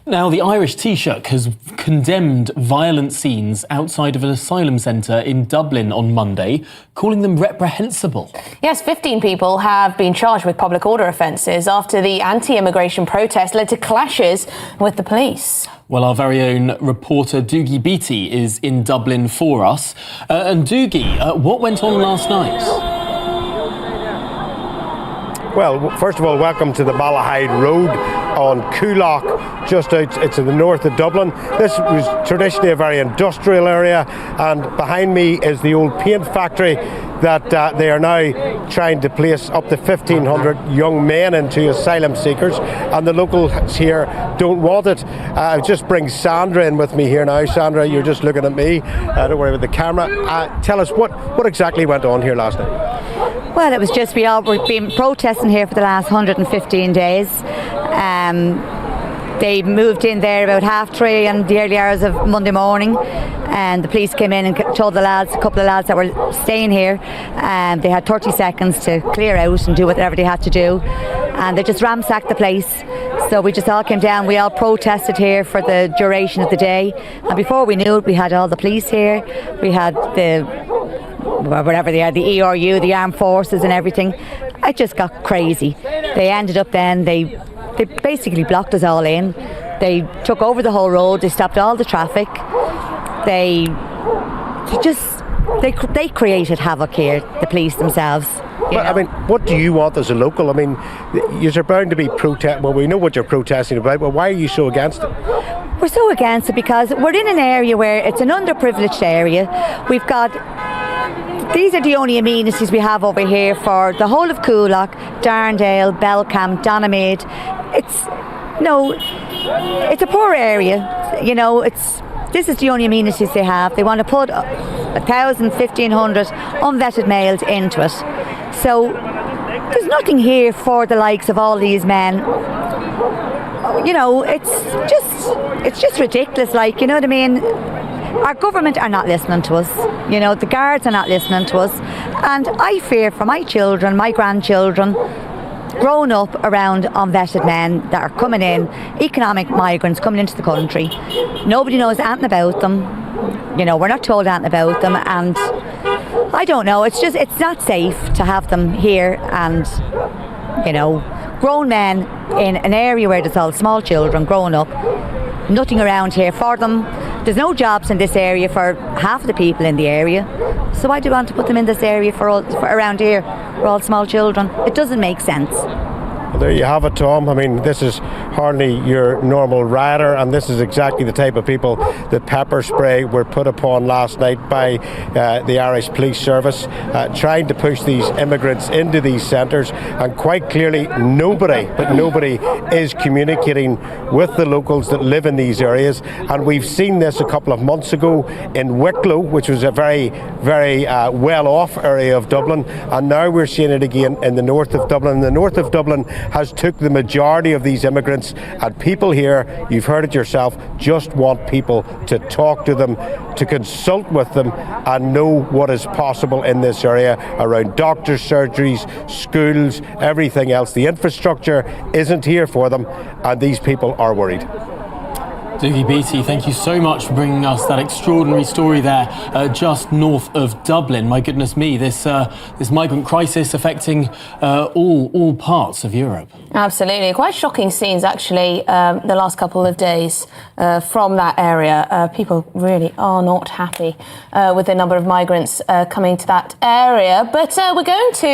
Now, the Irish Taoiseach has condemned violent scenes outside of an asylum centre in Dublin on Monday, calling them reprehensible. Yes, 15 people have been charged with public order offences after the anti-immigration protest led to clashes with the police. Well, our very own reporter Dougie Beattie is in Dublin for us. And Dougie, what went on last night? Well, first of all, welcome to the Malahide Road on Coolock, just out, it's in the north of Dublin. This was traditionally a very industrial area, and behind me is the old paint factory that they are now trying to place up to 1,500 young men into, asylum seekers, and the locals here don't want it. I'll just bring Sandra in with me here now. Sandra, you're just looking at me. Don't worry about the camera. Tell us, what exactly went on here last night? Well, it was just, we've been protesting here for the last 115 days. They moved in there about 3:30 in the early hours of Monday morning, and the police came in and told the lads, a couple of lads that were staying here, they had 30 seconds to clear out and do whatever they had to do, and they just ransacked the place. So we just all came down, we all protested here for the duration of the day, and before we knew it, we had all the police here, we had whatever they are, the ERU, the armed forces and everything. It just got crazy. They ended up then, they basically blocked us all in. They took over the whole road, they stopped all the traffic. They created havoc here, the police themselves. But, I mean, what do you want as a local? I mean, you're bound to be well, we know what you're protesting about, but why are you so against it? We're so against it because we're in an area where it's an underprivileged area. We've got these are the only amenities we have over here for the whole of Coolock, Darndale, Belcamp, Donaghmede. It's a poor area. You know, this is the only amenities they have. They want to put 1,000, 1,500 unvetted males into it. So there's nothing here for the likes of all these men. You know, it's just ridiculous. Like, you know what I mean? Our government are not listening to us. You know, the guards are not listening to us. And I fear for my children, my grandchildren, growing up around unvetted men that are coming in, economic migrants coming into the country. Nobody knows anything about them. You know, we're not told anything about them, and I don't know, it's not safe to have them here, and, you know, grown men in an area where there's all small children growing up, nothing around here for them. There's no jobs in this area for half of the people in the area. So why do you want to put them in this area for around here for all small children? It doesn't make sense. Well, there you have it, Tom. I mean, this is hardly your normal rioter, and this is exactly the type of people that pepper spray were put upon last night by the Irish Police Service, trying to push these immigrants into these centres, and quite clearly nobody is communicating with the locals that live in these areas. And we've seen this a couple of months ago in Wicklow, which was a very, very well-off area of Dublin, and now we're seeing it again in the north of Dublin. The north of Dublin has took the majority of these immigrants, and people here, you've heard it yourself, just want people to talk to them, to consult with them, and know what is possible in this area around doctors, surgeries, schools, everything else. The infrastructure isn't here for them, and these people are worried. Dougie Beattie, thank you so much for bringing us that extraordinary story there, just north of Dublin. My goodness me, this migrant crisis affecting all parts of Europe. Absolutely, quite shocking scenes actually. The last couple of days from that area, people really are not happy with the number of migrants coming to that area. But we're going to